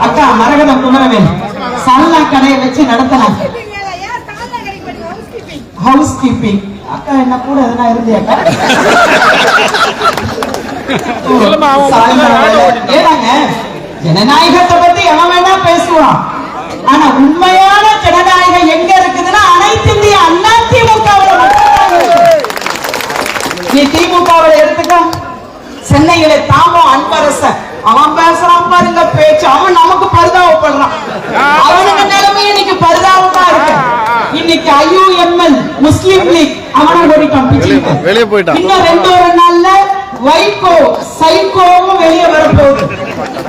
அக்கா மரகதம் குமரவேல் சல்லா கடையை வச்சு நடத்தலாம். ஹவுஸ் கீப்பிங் அக்கா என்ன கூட எதனா இருந்தியாக்கா? ஏதாங்க ஜனநாயகத்தை பத்தி எவன் வேணா பேசுவான். ஆனா உண்மையான ஜனநாயகம் எங்க இருக்குதுன்னா அனைத்து இந்திய அண்ணா திமுகவில். நீ திமுகவில் எடுத்துக்க. சென்னையில தாமோ அன்பரசன் அவன் பேசுறான் பாருங்க பேச்சு. அவன் நமக்கு பரிதாபப்படுறான். அவனுக்கு நிலைமை இன்னைக்கு பரிதாபமா இருக்கு. இன்னைக்கு IUML முஸ்லிம் லீக் அவனை ஓடிட்டான், வெளியே போயிட்டான். இன்னும் 2 நாள்ல வைகோ சைகோவும் வெளியே வரப்போகுது.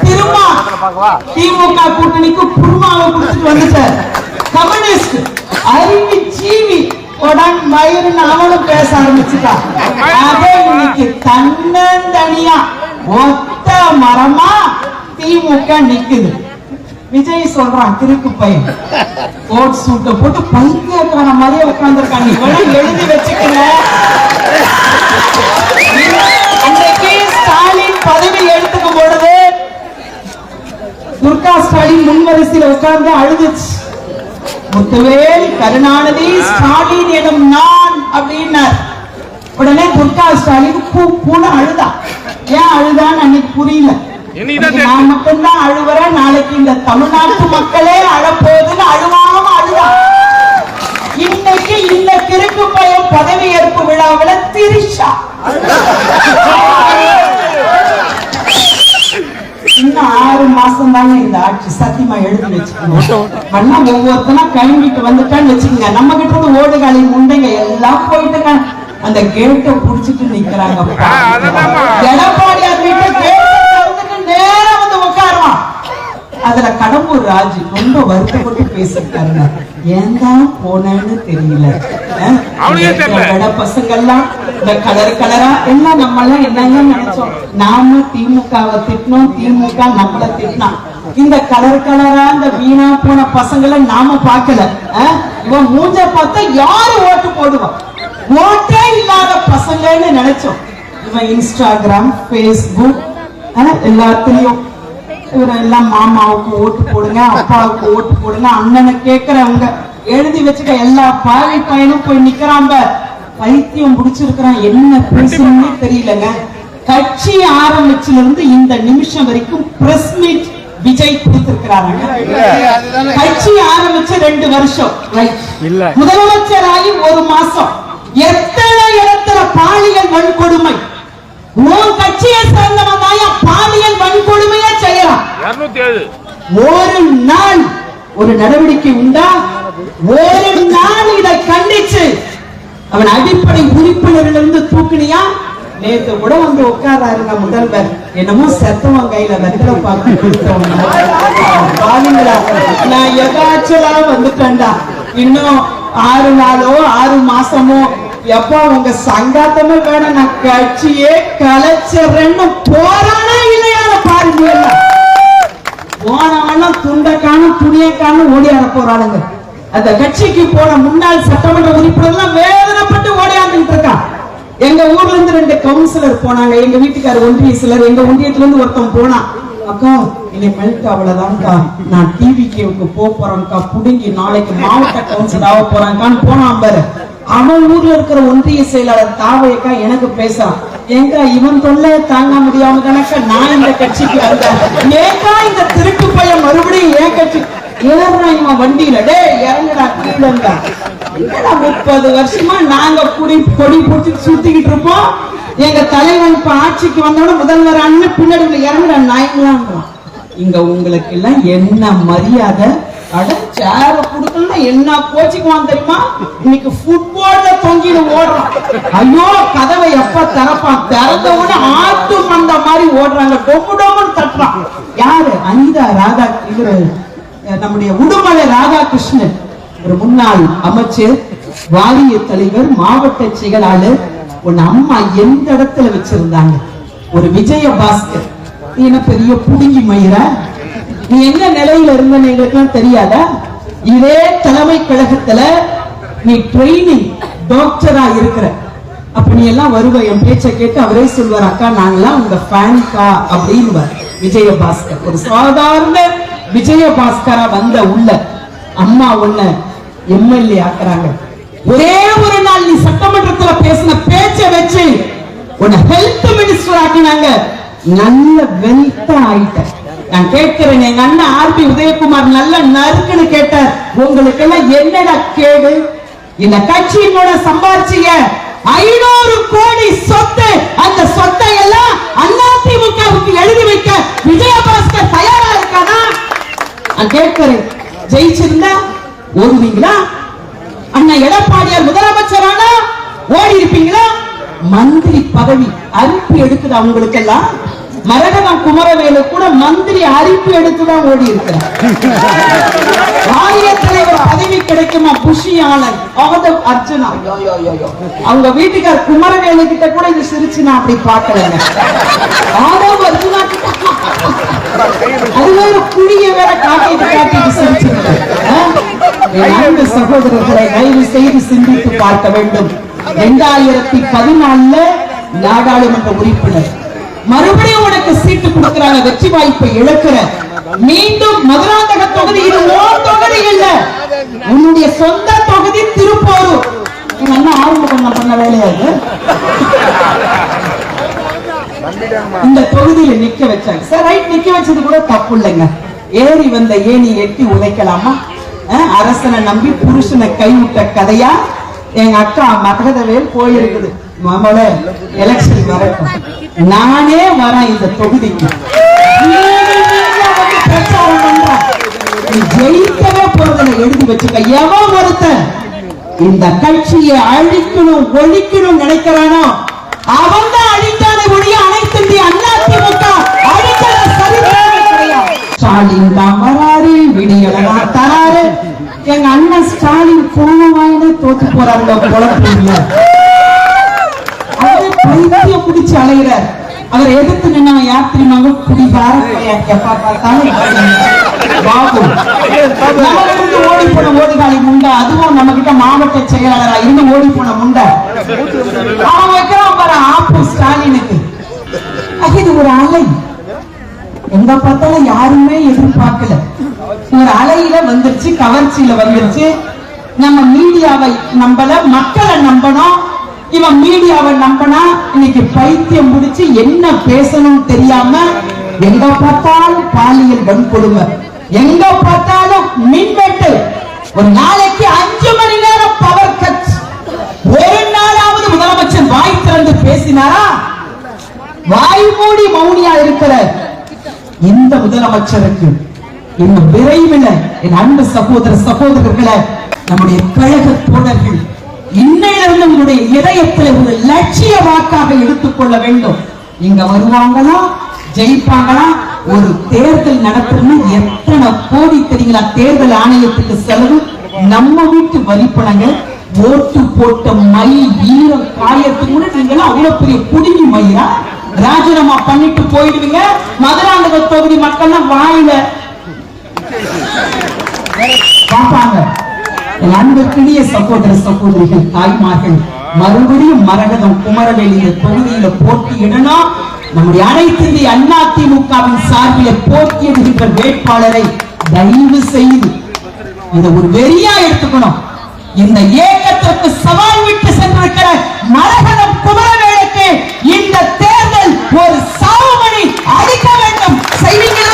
திருமா திமுக கூட்டணிக்கு குருமாவை குடிச்சிட்டு வந்துட்டார். கம்யூனிஸ்ட் அறிவி ஜீவி உடன் மயிர்னு அவனும் பேச ஆரம்பிச்சுட்டான். அதே இன்னைக்கு தன்னந்தனியா ஒத்த மரமா திமுக நிக்குது. விஜய் சொல்றான் கிறுக்கு பையன் கோட் சூட்டை போட்டு பைத்தியக்கான மாதிரியே உட்கார்ந்துருக்காங்க. இவனும் எழுதி வச்சுக்கல. அன்றைக்கு ஸ்டாலின் பதவி எடுத்துக்கும் பொழுது துர்கா ஸ்டாலின் முன்வரிசையில் உட்கார்ந்து அழுதுச்சு. முத்துவேல் கருணாநிதி ஸ்டாலின் எனும் நான் அப்படின்னார். உடனே துர்கா ஸ்டாலின் பூன்னு அழுதா. ஏன் அழுதான்னு அன்னைக்கு புரியல. நான் மட்டும்தான் அழுவுறேன், நாளைக்கு இந்த தமிழ்நாட்டு மக்களே அழப்போகுதுன்னு அழுவாம அழுதா. இன்னைக்கு இந்த கிறுக்கு பையன் பதவி ஏற்பு விழாவில் திரிஷா இன்னும் 6 மாசம் தாங்க இந்த ஆட்சி. சத்தியமா எழுதி வச்சுக்கணும். ஒவ்வொருத்தனா கிளம்பிட்டு வந்துட்டான்னு வச்சுக்கோங்க. நம்ம கிட்ட இருந்து ஓடுகாலி முண்டைங்க எல்லாம் போயிட்டுங்க அந்த கேட்டை புடிச்சிட்டு நிக்கிறாங்க. எடப்பாடியார் வீட்டை நேரம் வந்து உட்காருவான். அதுல கடம்பூர் ராஜு ரொம்ப வருத்தப்பட்டு பேசிருக்காருங்க. ஏன்தான் போனேன்னு தெரியல. பசங்க எல்லாம் இந்த கலர் கலரா எல்லாம் நம்ம எல்லாம் என்னங்க நினைச்சோம். நாம திமுகவை திட்டினோம், திமுக நம்மள திட்டினா. இந்த கலர் கலரா இந்த வீணா போன பசங்களை நாம பார்க்கல. இவன் மூஞ்ச பார்த்தா யாரு ஓட்டு போடுவான்? ஓட்டே இல்லாத பசங்கன்னு நினைச்சோம். இவன் இன்ஸ்டாகிராம் பேஸ்புக் எல்லாத்துலயும் இவரெல்லாம் மாமாவுக்கு ஓட்டு போடுங்க, அப்பாவுக்கு ஓட்டு போடுங்க, அண்ணனை கேட்கிறவங்க எழுதி வச்சுக்க. எல்லா பாவி பையனும் போய் நிக்கிறான். பைத்தியம் முடிச்சிருக்கிறான். என்ன பேசணும்னே தெரியலங்க. கட்சி ஆரம்பிச்சுல இருந்து இந்த நிமிஷம் வரைக்கும் பிரஸ் மீட் விஜய் கொடுத்திருக்கிறாங்க. கட்சி ஆரம்பிச்சு 2 வருஷம், முதலமைச்சராகி 1 மாசம். எத்தனை இடத்துல பாலியல் வன்கொடுமை. உன் கட்சியை சேர்ந்தவன் பாலியல் வன்கொடுமையை செய்யலாம். ஒரு நாள் ஒரு நடவடிக்கை உண்டா? ஒரு நாள் இதை கண்டிச்சு அவன் அடிப்படை உறுப்பினரிலிருந்து தூக்கினியா? நேற்று கூட வந்து உட்காராருங்க முதல்வர். என்னமோ செத்தவன் கையில வெத்தலை பார்த்து கொடுத்தவங்க. நான் எதாச்சலா வந்துட்டேன்டா. இன்னும் 6 நாளோ 6 மாசமோ எப்ப உங்க சங்காத்தமே வேணும், நான் கட்சியே கலைச்சறேன்னு போறானா இல்லையான பாருங்க. போனவன துண்டக்கான துணியக்கான ஓடியாட போறானுங்க. அந்த கட்சிக்கு போன முன்னாள் சட்டமன்ற உறுப்பினர்லாம் வேதனைப்பட்டு ஓடியாந்துட்டு இருக்கான். எங்க ஊர்ல இருந்து 2 கவுன்சிலர் போனாங்க. எங்க வீட்டுக்காரர் ஒன்றிய சிலர், எங்க ஒன்றியத்துல இருந்து ஒருத்தன் போனான். அக்கா இனிமேல்ட்டு அவ்வளவுதான்க்கா, நான் டிவிக்கு போறேன்க்கா, புடுங்கி நாளைக்கு மாவட்ட கவுன்சில் ஆக போறான்கான்னு போனான் பாரு. அவன் ஊர்ல இருக்கிற ஒன்றிய செயலாளர் தாவையக்கா எனக்கு பேசுறான். ஏங்க இவன் தொல்லை தாங்க முடியாம கணக்க நான் இந்த கட்சிக்கு வந்தேன். ஏங்கா இந்த திருட்டு பையன் மறுபடியும் ஏன் கட்சி ஏறா இவன் வண்டியில? டே இறங்கடா கீழா. 30 வருஷமா நாங்க கொடி பிடிச்சி சுத்திக்கிட்டு இருப்போம். எங்க தலைவன் இப்ப ஆட்சிக்கு வந்தோட முதல்வர் அண்ணன் பின்னாடி இறங்குற நாய்ங்களான். இங்க உங்களுக்கு எல்லாம் என்ன மரியாதை? அட சேர குடுக்கல என்ன கோச்சிக்குவான் தெரியுமா? இன்னைக்கு ஃபுட்பால்ல தொங்கிட்டு ஓடுறான். ஐயோ கதவை எப்ப திறப்பான்? திறந்தவன ஆட்டு மந்த மாதிரி ஓடுறாங்க. டொம்பு டொம்புன்னு தட்டுறான். யாரு? அனிதா ராதா. இவரு நம்முடைய உடுமலை ராதாகிருஷ்ணன், ஒரு முன்னாள் அமைச்சர், வாரிய தலைவர், மாவட்ட செயலாளர். உன் அம்மா எந்த இடத்துல வச்சிருந்தாங்க? ஒரு விஜயபாஸ்கர். என்ன பெரிய புடுங்கி மயிரா? நீ என்ன நிலையில இருந்தன்னு எங்களுக்கெல்லாம் தெரியாதா? இதே தலைமை கழகத்துல நீ ட்ரைனிங் டாக்டரா இருக்கிற. அப்ப நீ எல்லாம் வருவ. என் பேச்சை கேட்டு அவரே சொல்வார், அக்கா நாங்கெல்லாம் உங்க ஃபேன்கா அப்படின்னு. விஜயபாஸ்கர். ஒரு சாதாரண விஜயபாஸ்கரா வந்த உள்ள அம்மா உன்ன எம்எல்ஏ ஆக்குறாங்க. ஒரே ஒரு நாள் நீ சட்டமன்றத்துல பேசின பேச்ச வச்சு உன்னை ஹெல்த் மினிஸ்டர் ஆக்கினாங்க. நல்ல வெல்த் ஆயிட்ட. நான் கேட்கிறேன், எங்க அண்ணன் ஆர்பி உதயகுமார் நல்ல நறுக்குன்னு கேட்டார், உங்களுக்கு எல்லாம் என்னடா கேடு? இந்த கட்சியினோட சம்பாதிச்சீங்க 500 கோடி சொத்து. அந்த சொத்தை எல்லாம் அதிமுகவுக்கு எழுதி வைக்க விஜயபாஸ்கர் தயாரா இருக்கானா? நான் கேட்கிறேன், ஜெயிச்சிருந்தா ஓடுவீங்களா? அண்ணா எடப்பாடியார் முதலமைச்சரானா ஓடி இருப்பீங்களா? மந்திரி பதவி அரிப்பு எடுக்குது அவங்களுக்கு எல்லாம். மரகதம் குமரவேலு கூட மந்திரி அரிப்பு எடுத்துதான் ஓடி இருக்கிறார். ஆரிய தலைவர் பதவி கிடைக்குமா? புஷியாளர் அர்ஜுனா அவங்க வீட்டுக்கார் குமரவேலு கிட்ட கூட இது சிரிச்சு நான் அப்படி பாக்கலங்க. அர்ஜுனா அது வேற குடிய வேற காட்டிட்டு சிரிச்சிருக்காரு. சகோதரர்களை தயவு செய்து சிந்தித்து பார்க்க வேண்டும். 2014 நாடாளுமன்ற உறுப்பினர் மறுபடியும் உனக்கு சீட்டு கொடுக்கிறாங்க, வெற்றி வாய்ப்பை இழக்கிற. மீண்டும் மதுராந்தக தொகுதி, இது ஓர் தொகுதி இல்ல, உன்னுடைய சொந்த தொகுதி திருப்போரூர். நீங்க என்ன ஆரம்பம் பண்ண வேலையாது இந்த தொகுதியில நிக்க வச்சாங்க. சார் ரைட், நிக்க வச்சது கூட தப்பு இல்லைங்க. ஏறி வந்த ஏணி எட்டி உதைக்கலாமா? அரசனை நம்பி புருஷனை கைவிட்ட கதையா எங்க அக்கா மகதவேல் போயிருக்குது. மாமோட எலெக்ஷன் வரட்டும், நானே வரேன் இந்த தொகுதிக்கு. பிரச்சாரம் பண்றேன், நீ ஜெயிக்கவே போறதுல எழுதி வச்சுக்க. எவன் ஒருத்தன் இந்த கட்சியை அழிக்கணும் ஒழிக்கணும் நினைக்கிறானோ அவன் தான் அழித்தானே ஒழிய அனைத்து இந்திய அதிமுக அழித்தத சரித்திரமே கிடையாது. ஸ்டாலின் தான் வராரு, விடியலாம் தராரு. எங்க அண்ணன் ஸ்டாலின் கோணவாயினே தோத்து போறாங்க. குழப்பம் அவரு பைத்தியம் பிடிச்சு அலைகிறார். அவர் எதிர்த்து நின்னவன் யார் தெரியுமாங்க? குடிகார எப்ப பார்த்தாலும் பாபு. நம்ம ஓடி போன ஓடிகாலி முண்டா, அதுவும் நம்ம கிட்ட மாவட்ட செயலாளரா இருந்து ஓடி போன முண்டா. அவன் வைக்கிறான் பாரு ஆப்பு ஸ்டாலினுக்கு. இது ஒரு அலை, எங்க பார்த்தாலும் யாருமே எதிர்பார்க்கல. ஒரு அலையில வந்துருச்சு, கவர்ச்சியில வந்துருச்சு. நம்ம மீடியாவை நம்பல, மக்களை நம்பணும். இவன் மீடியாவை நம்பனா இன்னைக்கு பைத்தியம் முடிச்சு என்ன பேசணும் தெரியாம எங்க பார்த்தாலும் பாலியல் வன்கொடுமை, எங்க பார்த்தாலும் மின்வெட்டு. ஒரு நாளைக்கு 5 மணி நேரம் பவர் கட். ஒரு நாளாவது முதலமைச்சர் வாய் திறந்து பேசினாரா? வாய் மூடி மௌனியா இருக்கிற இந்த முதலமைச்சருக்கு இன்னும் விரைவில் என் அன்பு சகோதர சகோதரர்களை, நம்முடைய கழக தோழர்கள் இன்னையிலிருந்து உங்களுடைய இதயத்தில் ஒரு லட்சிய வாக்காக எடுத்துக்கொள்ள வேண்டும். இங்க வருவாங்களா, ஜெயிப்பாங்களா? ஒரு தேர்தல் நடத்தணும்னு எத்தனை கோடி தெரியுங்களா? தேர்தல் ஆணையத்துக்கு செலவு நம்ம வீட்டு வரிப்பணங்கள். ஓட்டு போட்ட மை ஈரம் காயத்துக்கு கூட நீங்க அவ்வளவு பெரிய குடிமி மயிரா ராஜினாமா பண்ணிட்டு போயிடுவீங்க. மதுராந்தக தொகுதி மக்கள்லாம் வாயில பார்ப்பாங்க. அன்பிற்கினிய சகோதர சகோதரிகள், தாய்மார்கள், மறுபடியும் மரகதம் குமரவேல் இந்த தொகுதியில போட்டியிடணும். நம்முடைய அனைத்து இந்திய அதிமுகவின் சார்பில் போட்டியிடுகின்ற வேட்பாளரை தயவு செய்து இதை ஒரு வெறியா எடுத்துக்கணும். இந்த இயக்கத்திற்கு சவால் விட்டு சென்றிருக்கிற மரகதம் குமரவேலுக்கு இந்த தேர்தல் ஒரு சாவுமணி அளிக்க வேண்டும். செய்வீங்களா?